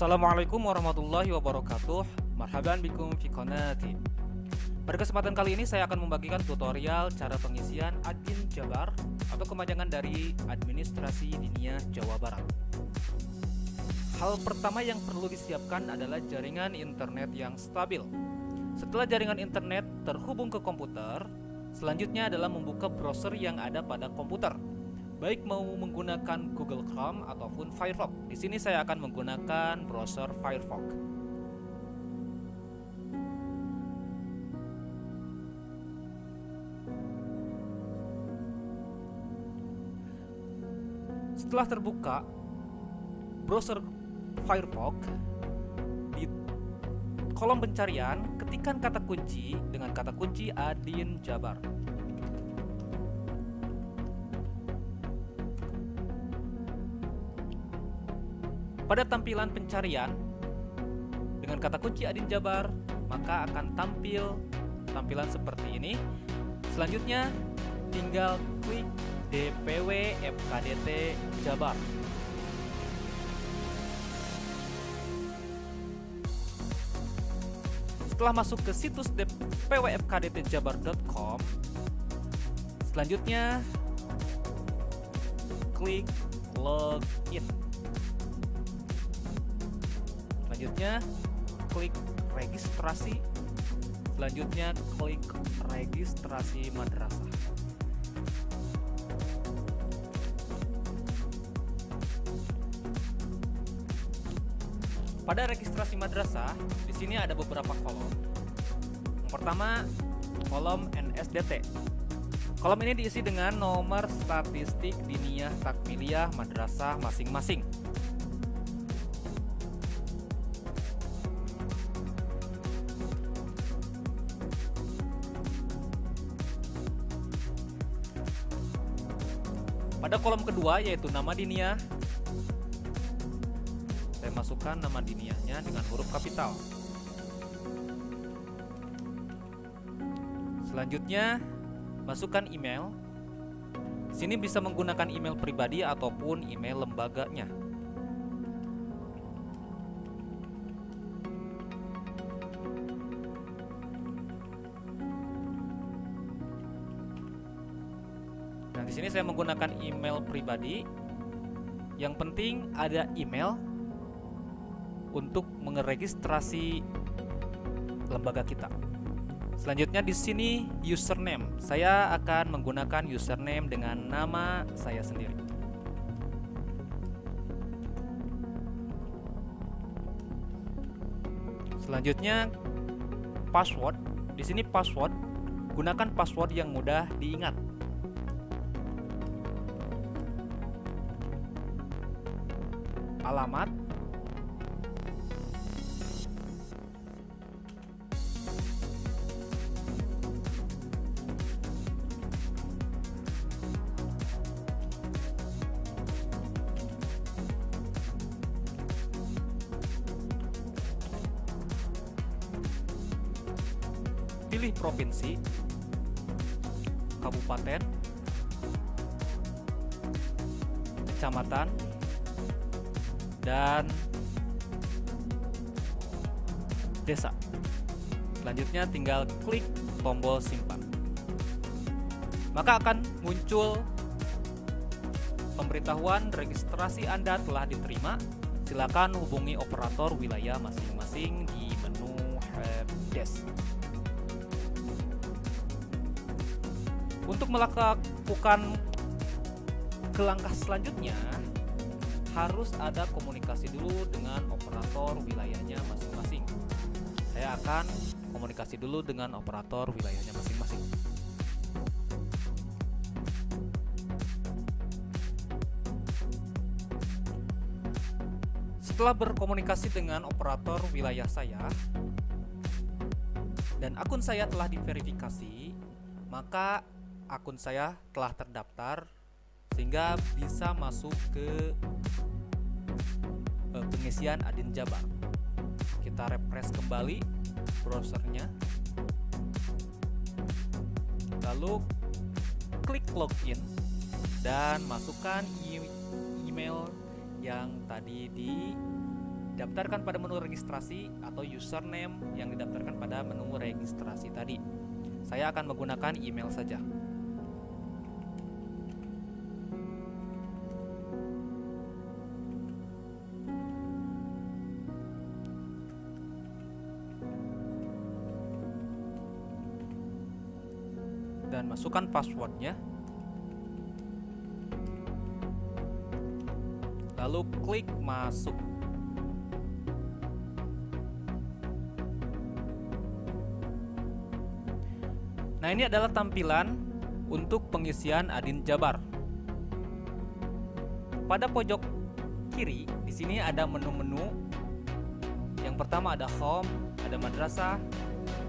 Assalamualaikum warahmatullahi wabarakatuh. Marhaban bikum fi qanati. Pada kesempatan kali ini saya akan membagikan tutorial cara pengisian admin Jabar atau kepanjangan dari Administrasi Diniyah Jawa Barat. Hal pertama yang perlu disiapkan adalah jaringan internet yang stabil. Setelah jaringan internet terhubung ke komputer, selanjutnya adalah membuka browser yang ada pada komputer. Baik mau menggunakan Google Chrome ataupun Firefox. Di sini saya akan menggunakan browser Firefox. Setelah terbuka browser Firefox, di kolom pencarian ketikkan kata kunci dengan kata kunci Adin Jabar. Pada tampilan pencarian dengan kata kunci Adin Jabar, maka akan tampil tampilan seperti ini. Selanjutnya tinggal klik DPW FKDT Jabar. Setelah masuk ke situs dpwfkdtjabar.com, selanjutnya klik login. Selanjutnya klik registrasi. Selanjutnya klik registrasi madrasah. Pada registrasi madrasah, di sini ada beberapa kolom. Yang pertama, kolom NSDT. Kolom ini diisi dengan nomor statistik diniyah takmiliyah madrasah masing-masing. Pada kolom kedua yaitu nama diniyah, saya masukkan nama diniyahnya dengan huruf kapital. Selanjutnya masukkan email. Sini bisa menggunakan email pribadi ataupun email lembaganya. Nah, di sini saya menggunakan email pribadi. Yang penting ada email untuk meregistrasi lembaga kita. Selanjutnya di sini username. Saya akan menggunakan username dengan nama saya sendiri. Selanjutnya password. Di sini password, gunakan password yang mudah diingat. Alamat, pilih provinsi, kabupaten, kecamatan, dan desa. Selanjutnya tinggal klik tombol simpan. Maka akan muncul pemberitahuan registrasi Anda telah diterima. Silakan hubungi operator wilayah masing-masing di menu helpdesk. Untuk melakukan ke langkah selanjutnya, harus ada komunikasi dulu dengan operator wilayahnya masing-masing. Saya akan komunikasi dulu dengan operator wilayahnya masing-masing. Setelah berkomunikasi dengan operator wilayah saya dan akun saya telah diverifikasi, maka akun saya telah terdaftar sehingga bisa masuk ke pengisian Adin Jabar. Kita refresh kembali browsernya, lalu klik login dan masukkan email yang tadi didaftarkan pada menu registrasi atau username yang didaftarkan pada menu registrasi tadi. Saya akan menggunakan email saja. Dan masukkan passwordnya. Lalu klik masuk. Nah, ini adalah tampilan untuk pengisian Adin Jabar. Pada pojok kiri di sini ada menu-menu. Yang pertama ada home, ada madrasah,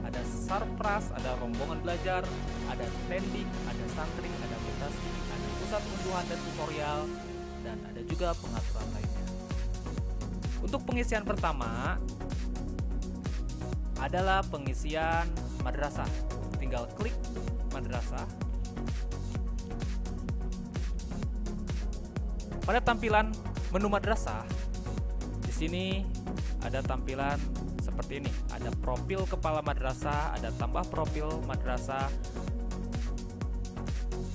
ada sarpras, ada rombongan belajar, ada tendik, ada santri, ada aplikasi, ada pusat unduhan dan tutorial, dan ada juga pengaturan lainnya. Untuk pengisian pertama adalah pengisian madrasah. Tinggal klik madrasah. Pada tampilan menu madrasah, di sini ada tampilan seperti ini. Ada profil kepala madrasah, ada tambah profil madrasah,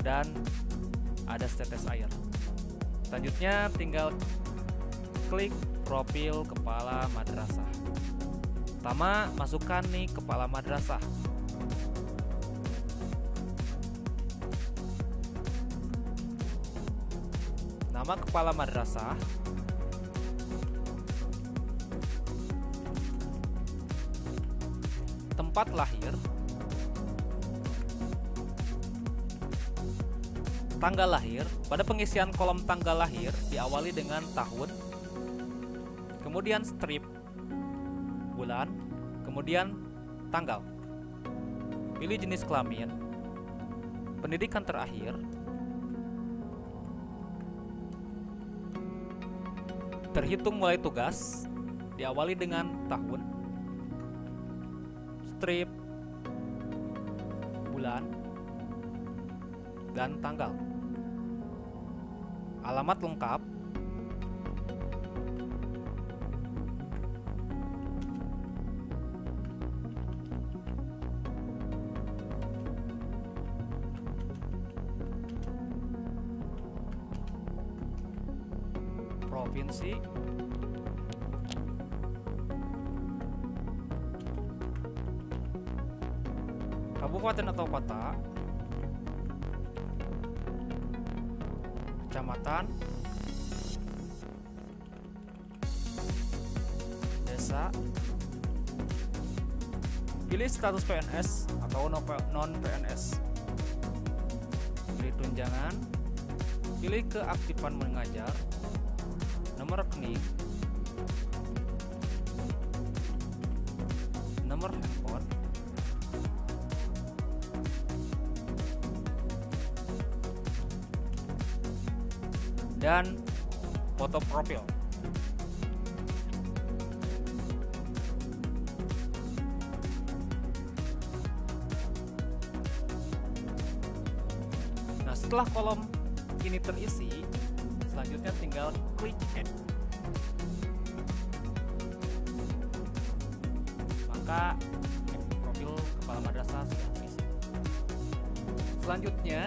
dan ada setetes air. Selanjutnya tinggal klik profil kepala madrasah. Pertama, masukkan nih kepala madrasah. Nama kepala madrasah, tempat lahir, tanggal lahir. Pada pengisian kolom tanggal lahir diawali dengan tahun, kemudian strip, bulan, kemudian tanggal. Pilih jenis kelamin, pendidikan terakhir, terhitung mulai tugas, diawali dengan tahun, strip, bulan, dan tanggal. Alamat lengkap, provinsi, kabupaten atau kota, kecamatan, desa. Pilih status PNS atau non-PNS. Pilih tunjangan, pilih keaktifan mengajar, nomor rekening, nomor handphone, dan foto profil. Nah, setelah kolom ini terisi, selanjutnya tinggal klik add. Maka profil kepala madrasah sudah terisi. Selanjutnya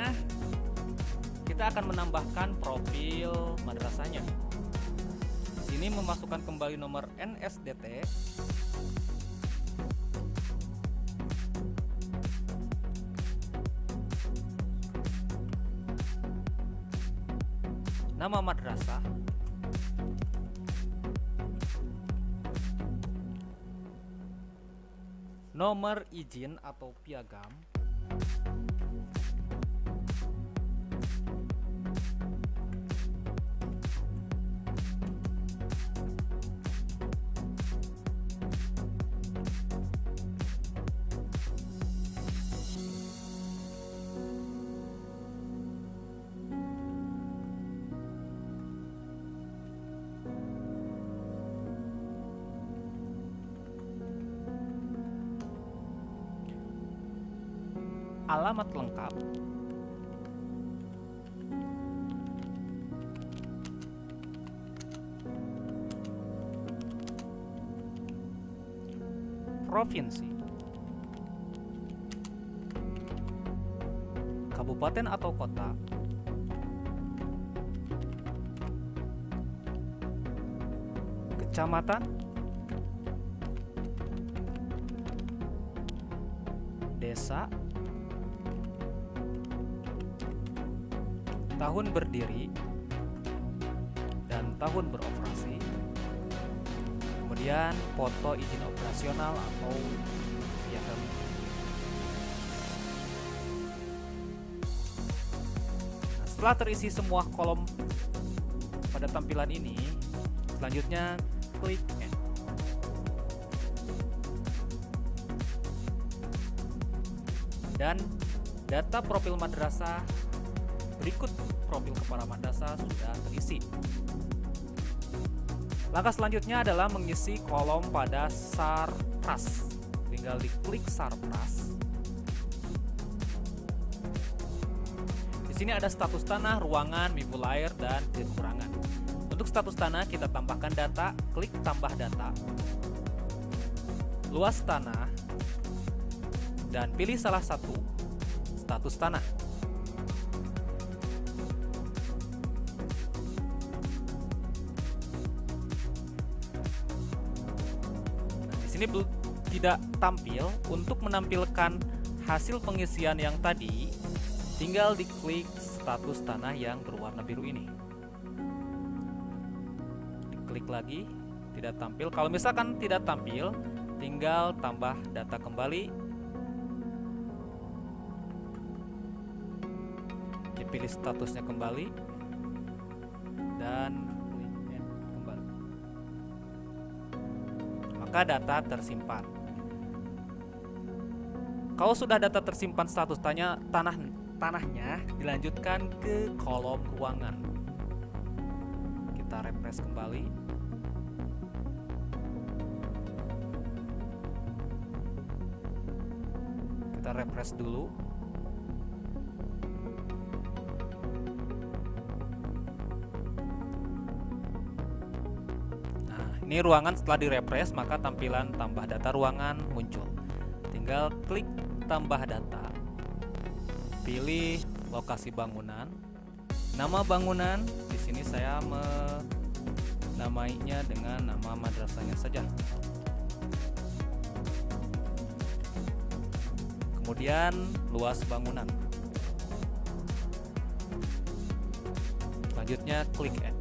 kita akan menambahkan profil madrasahnya. Di sini memasukkan kembali nomor NSDT, nama madrasah, nomor izin atau piagam, alamat lengkap, provinsi, kabupaten atau kota, kecamatan, desa, tahun berdiri, dan tahun beroperasi. Kemudian foto izin operasional atau piagam. Nah, setelah terisi semua kolom pada tampilan ini, selanjutnya klik Add. Dan data profil madrasah berikut profil kepala madrasah sudah terisi. Langkah selanjutnya adalah mengisi kolom pada Sarpras. Tinggal diklik Sarpras. Di sini ada status tanah, ruangan, mibul air, dan kekurangan. Untuk status tanah kita tambahkan data, klik tambah data, luas tanah, dan pilih salah satu status tanah. Ini tidak tampil. Untuk menampilkan hasil pengisian yang tadi, tinggal diklik status tanah yang berwarna biru ini. Diklik lagi, tidak tampil. Kalau misalkan tidak tampil, tinggal tambah data kembali. Dipilih statusnya kembali dan maka data tersimpan. Kalau sudah data tersimpan, status tanahnya dilanjutkan ke kolom ruangan. Kita refresh kembali. Kita refresh dulu. Ini ruangan setelah direfresh, maka tampilan tambah data ruangan muncul. Tinggal klik tambah data. Pilih lokasi bangunan. Nama bangunan, di sini saya menamainya dengan nama madrasahnya saja. Kemudian luas bangunan. Selanjutnya klik Add.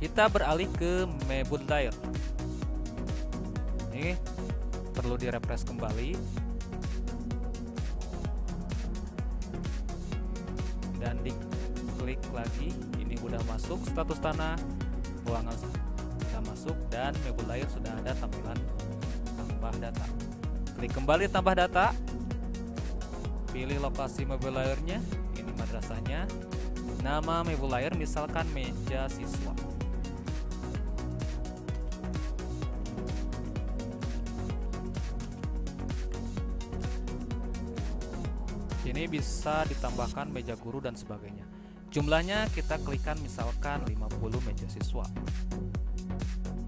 Kita beralih ke mebul dair. Ini perlu direfresh kembali. Dan diklik lagi. Ini udah masuk status tanah, ruangan sudah masuk, dan mebul dair sudah ada tampilan tambah data. Klik kembali tambah data. Pilih lokasi mebul dairnya. Ini madrasahnya. Nama mebul dair misalkan meja siswa. Ini bisa ditambahkan meja guru dan sebagainya. Jumlahnya kita klikkan misalkan 50 meja siswa.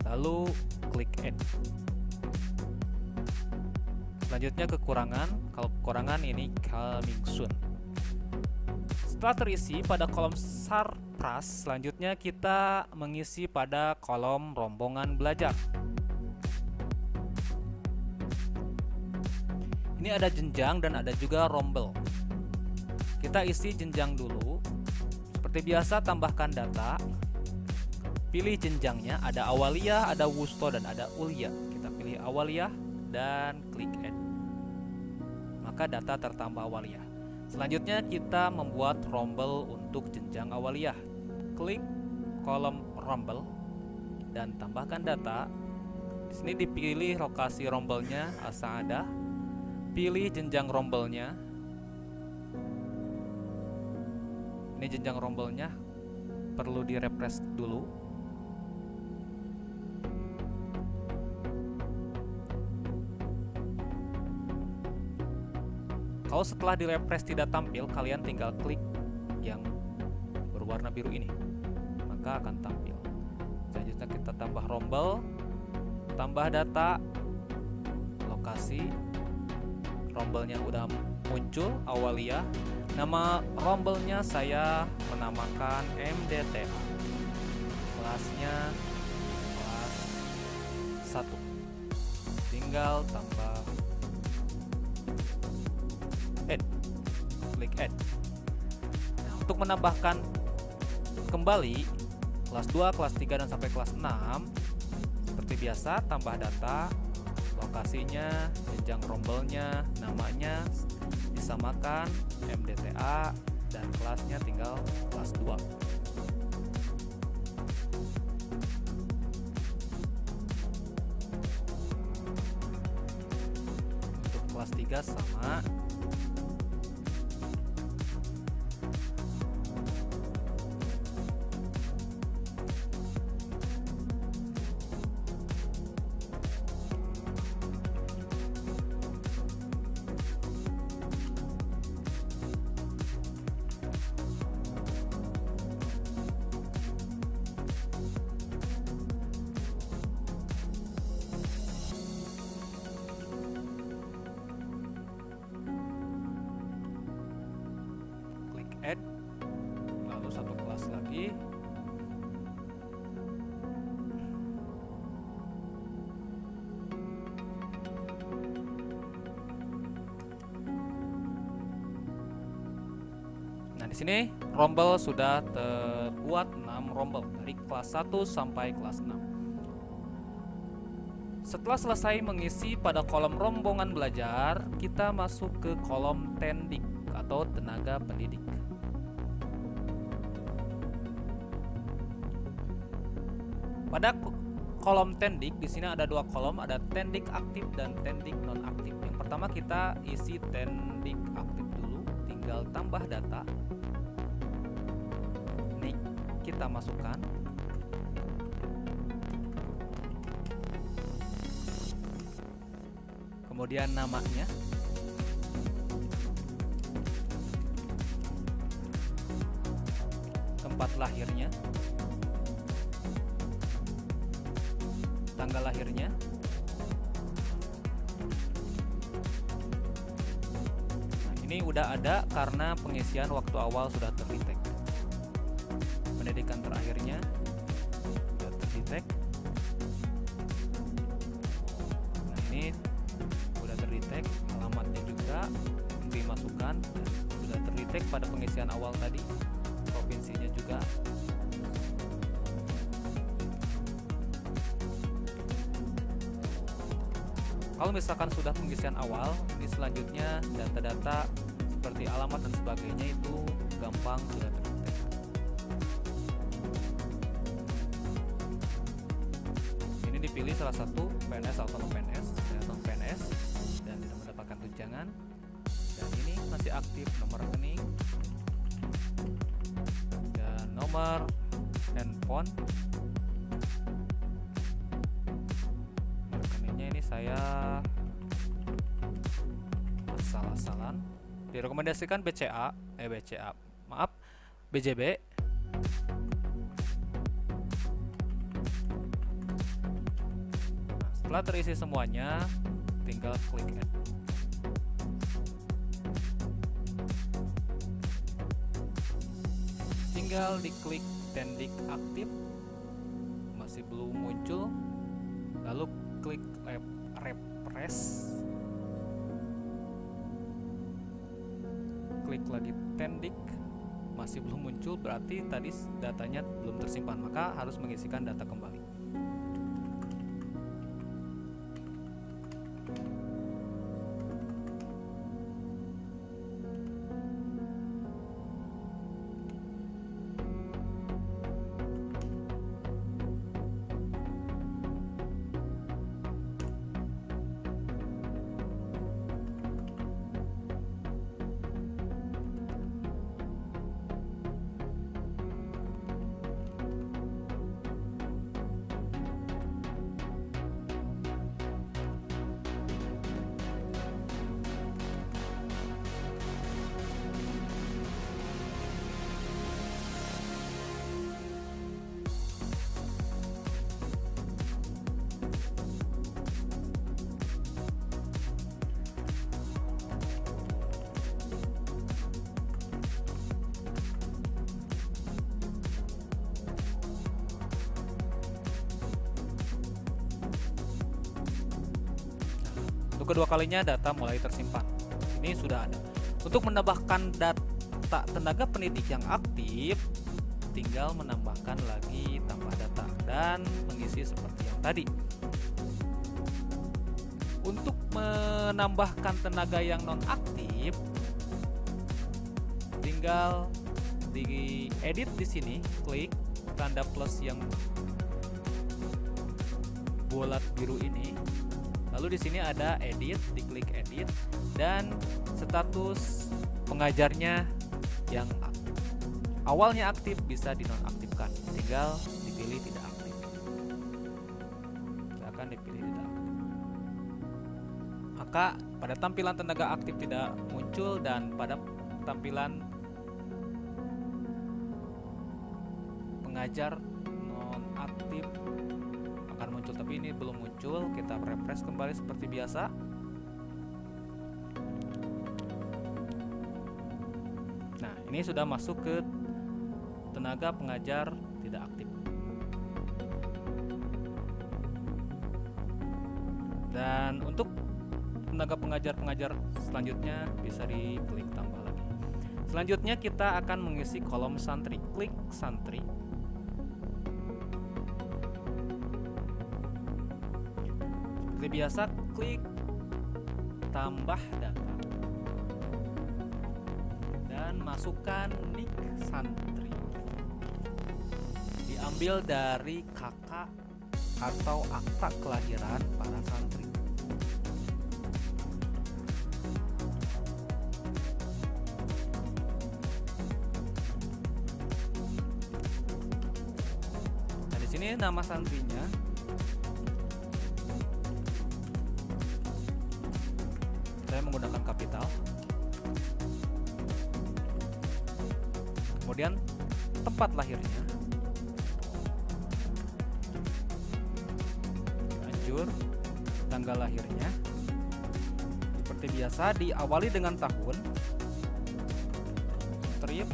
Lalu klik Add. Selanjutnya kekurangan. Kalau kekurangan ini coming soon. Setelah terisi pada kolom Sarpras, selanjutnya kita mengisi pada kolom rombongan belajar. Ini ada jenjang dan ada juga rombel. Kita isi jenjang dulu. Seperti biasa, tambahkan data. Pilih jenjangnya, ada awaliyah, ada wusto, dan ada ulia. Kita pilih awaliyah dan klik Add. Maka data tertambah awaliyah. Selanjutnya kita membuat rombel untuk jenjang awaliyah. Klik kolom rombel dan tambahkan data. Di sini dipilih lokasi rombelnya asal ada. Pilih jenjang rombelnya. Ini jenjang rombelnya perlu direfresh dulu. Kalau setelah direfresh tidak tampil, kalian tinggal klik yang berwarna biru ini, maka akan tampil. Selanjutnya kita tambah rombel. tambah data, lokasi, rombelnya udah muncul, awalia. Nama rombelnya saya menamakan MDTA. Kelasnya kelas 1. Tinggal tambah add, klik add. Nah, untuk menambahkan kembali kelas 2, kelas 3 dan sampai kelas 6, seperti biasa tambah data, lokasinya, jenjang rombelnya, namanya disamakan MDTA, dan kelasnya tinggal kelas 2. Untuk kelas 3 sama. Add, lalu satu kelas lagi. Nah, di sini rombel sudah terbuat 6 rombel dari kelas 1 sampai kelas 6. Setelah selesai mengisi pada kolom rombongan belajar, kita masuk ke kolom tendik atau tenaga pendidik. Pada kolom tendik di sini ada 2 kolom, ada tendik aktif dan tendik non aktif. Yang pertama kita isi tendik aktif dulu, tinggal tambah data. Nik kita masukkan. Kemudian namanya. Tempat lahirnya. Tanggal lahirnya, nah, ini udah ada karena pengisian waktu awal sudah terdetek. Pendidikan terakhirnya sudah terdetek. Nah, ini sudah terdetek, alamatnya juga dimasukkan, sudah terdetek pada pengisian awal tadi. Provinsinya juga. Kalau misalkan sudah pengisian awal, ini selanjutnya data-data seperti alamat dan sebagainya itu gampang sudah terdetek. Ini dipilih salah satu PNS atau non PNS, saya non PNS dan tidak mendapatkan tunjangan. Dan ini masih aktif nomor rekening dan nomor handphone. Saya salah-salan. Direkomendasikan BJB. Nah, setelah terisi semuanya, tinggal klik add. Tinggal diklik tendik aktif, masih belum muncul, lalu klik refresh, klik lagi tendik, masih belum muncul, berarti tadi datanya belum tersimpan, maka harus mengisikan data kembali. Untuk kedua kalinya data mulai tersimpan. Ini sudah ada. Untuk menambahkan data tenaga pendidik yang aktif, tinggal menambahkan lagi tambah data dan mengisi seperti yang tadi. Untuk menambahkan tenaga yang non-aktif, tinggal di edit di sini, klik tanda plus yang bulat biru ini. Lalu di sini ada edit, diklik edit dan status pengajarnya yang awalnya aktif bisa dinonaktifkan. Tinggal dipilih tidak aktif. Silakan dipilih tidak aktif. Maka pada tampilan tenaga aktif tidak muncul dan pada tampilan pengajar nonaktif akan muncul, tapi ini belum muncul. Kita refresh kembali seperti biasa. Nah, ini sudah masuk ke tenaga pengajar tidak aktif. Dan untuk tenaga pengajar-pengajar selanjutnya bisa diklik tambah lagi. Selanjutnya kita akan mengisi kolom santri. Klik santri. Seperti biasa, klik tambah data dan masukkan nik santri. Diambil dari kakak atau akta kelahiran para santri. Nah, di sini nama santrinya. Saya menggunakan kapital. Kemudian tempat lahirnya. Lanjut tanggal lahirnya. Seperti biasa diawali dengan tahun, strip,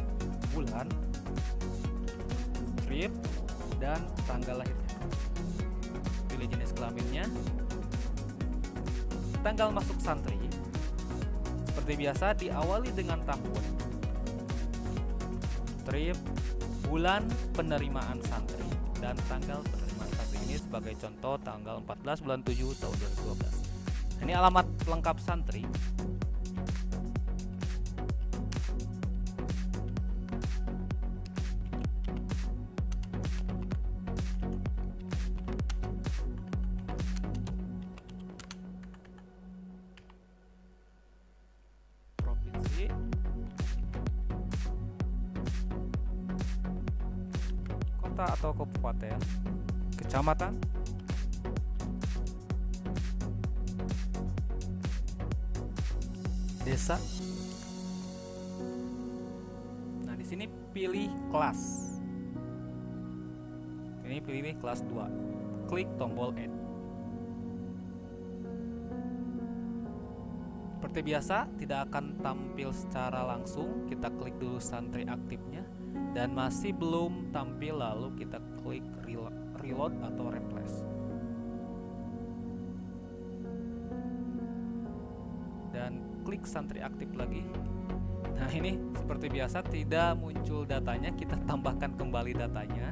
bulan, strip, dan tanggal lahirnya. Pilih jenis kelaminnya. Tanggal masuk santri. Seperti biasa diawali dengan tahun, strip, bulan penerimaan santri, dan tanggal penerimaan santri. Ini sebagai contoh tanggal 14 bulan 7 tahun 2012. Ini alamat lengkap santri. Kota atau kabupaten, kecamatan, desa. Nah, di sini pilih kelas. Ini pilih kelas 2. Klik tombol add. Seperti biasa, tidak akan tampil secara langsung. Kita klik dulu santri aktifnya. Dan masih belum tampil, lalu kita klik reload atau replace. Dan klik santri aktif lagi. Nah, ini seperti biasa tidak muncul datanya, kita tambahkan kembali datanya.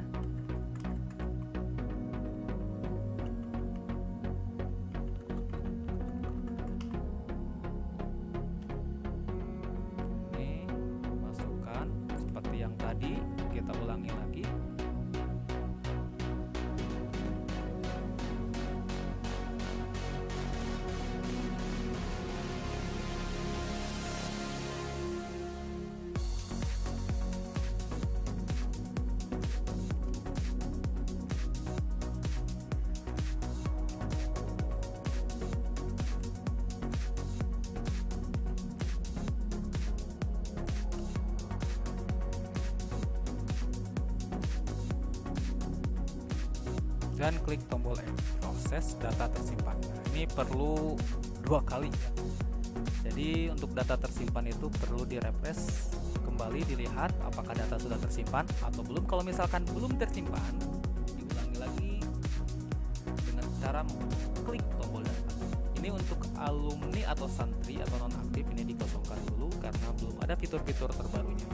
Kita ulangi lagi. Dan klik tombol N. Proses data tersimpan. Ini perlu 2 kali ya. Jadi untuk data tersimpan itu perlu direfresh kembali, dilihat apakah data sudah tersimpan atau belum. Kalau misalkan belum tersimpan, diulangi lagi dengan cara klik tombol data. Ini untuk alumni atau santri atau nonaktif ini dikosongkan dulu karena belum ada fitur-fitur terbarunya.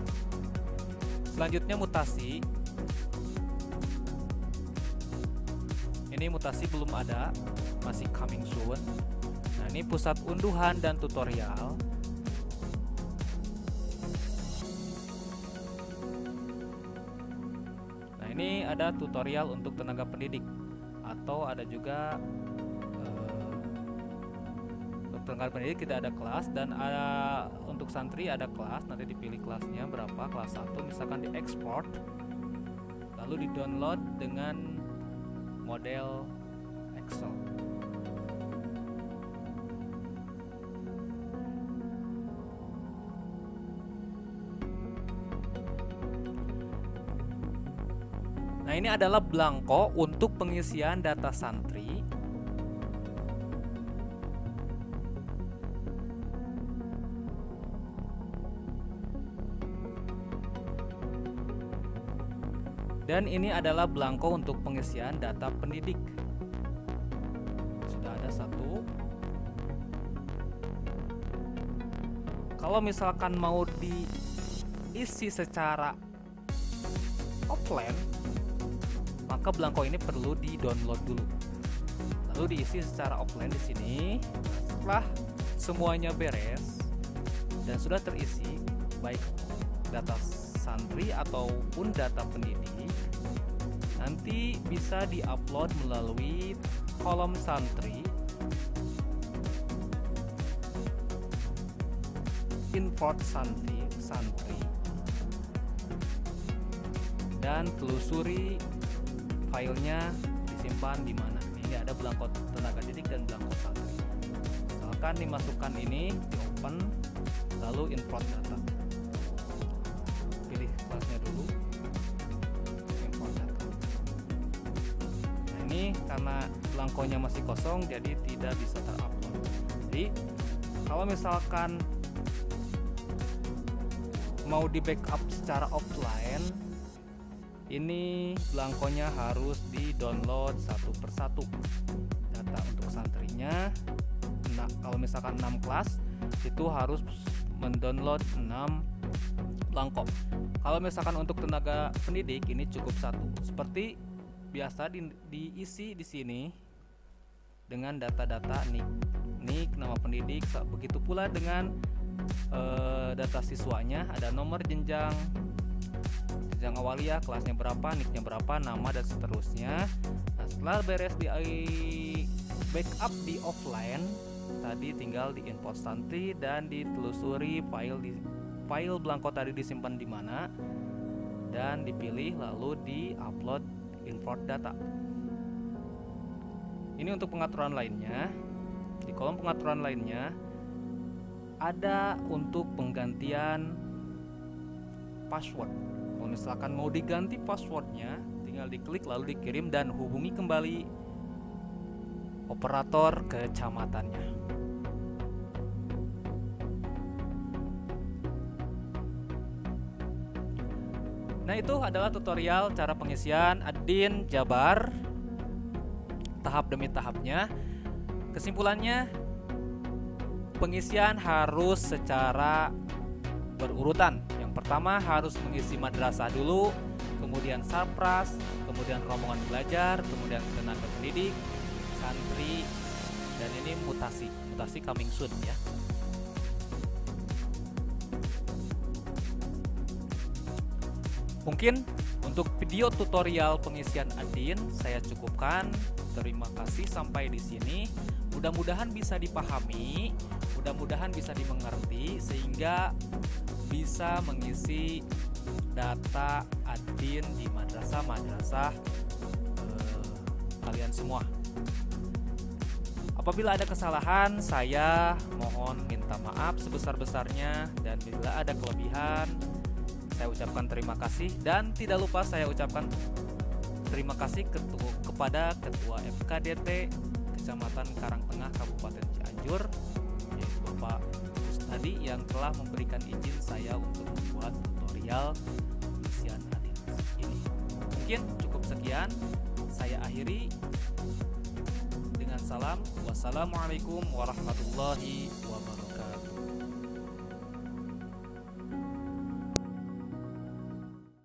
Selanjutnya mutasi. Ini mutasi belum ada, masih coming soon. Nah, ini pusat unduhan dan tutorial. Nah, ini ada tutorial untuk tenaga pendidik, atau ada juga untuk tenaga pendidik tidak ada kelas, dan ada untuk santri ada kelas. Nanti dipilih kelasnya berapa, kelas 1 misalkan diekspor, lalu di-download dengan model Excel. Nah, ini adalah belangko untuk pengisian data santri. Dan ini adalah belangko untuk pengisian data pendidik. Sudah ada satu. Kalau misalkan mau diisi secara offline, maka belangko ini perlu di-download dulu. Lalu diisi secara offline di sini. Setelah semuanya beres dan sudah terisi, baik data santri ataupun data pendidik, nanti bisa diupload melalui kolom santri, import santri, dan telusuri filenya disimpan di mana. Ini ada belangko tenaga didik dan belangko santri. Misalkan dimasukkan ini, di open, lalu import data. Pilih kelasnya dulu, import data. Nah, ini karena belangkonya masih kosong, jadi tidak bisa terupload. Jadi kalau misalkan mau di backup secara offline, ini belangkonya harus di-download satu persatu. Data untuk santrinya, nah, kalau misalkan 6 kelas, itu harus mendownload 6 belangko. Kalau misalkan untuk tenaga pendidik, ini cukup satu. Seperti biasa diisi di sini dengan data-data nik, nama pendidik. Begitu pula dengan data siswanya, ada nomor jenjang awaliyah, kelasnya berapa, niknya berapa, nama, dan seterusnya. Nah, setelah beres di backup di offline, tadi tinggal di import santri dan ditelusuri file belangko tadi disimpan di mana, dan dipilih lalu di-upload import data. Ini untuk pengaturan lainnya. Di kolom pengaturan lainnya ada untuk penggantian password. Kalau misalkan mau diganti passwordnya, tinggal diklik lalu dikirim dan hubungi kembali operator kecamatannya. Nah, itu adalah tutorial cara pengisian Adin Jabar tahap demi tahapnya. Kesimpulannya, pengisian harus secara berurutan. Yang pertama harus mengisi madrasah dulu, kemudian sarpras, kemudian rombongan belajar, kemudian tenaga pendidik, santri, dan ini mutasi coming soon ya. Mungkin untuk video tutorial pengisian Adin saya cukupkan. Terima kasih sampai di sini. Mudah-mudahan bisa dipahami, mudah-mudahan bisa dimengerti sehingga bisa mengisi data Adin di madrasah kalian semua. Apabila ada kesalahan, saya mohon minta maaf sebesar-besarnya, dan bila ada kelebihan, saya ucapkan terima kasih. Dan tidak lupa saya ucapkan terima kasih kepada Ketua FKDT Kecamatan Karangtengah Kabupaten Cianjur, yaitu Bapak Mustadi, yang telah memberikan izin saya untuk membuat tutorial pengisian Adin ini. Mungkin cukup sekian, saya akhiri dengan dengan salam. Wassalamualaikum warahmatullahi wabarakatuh.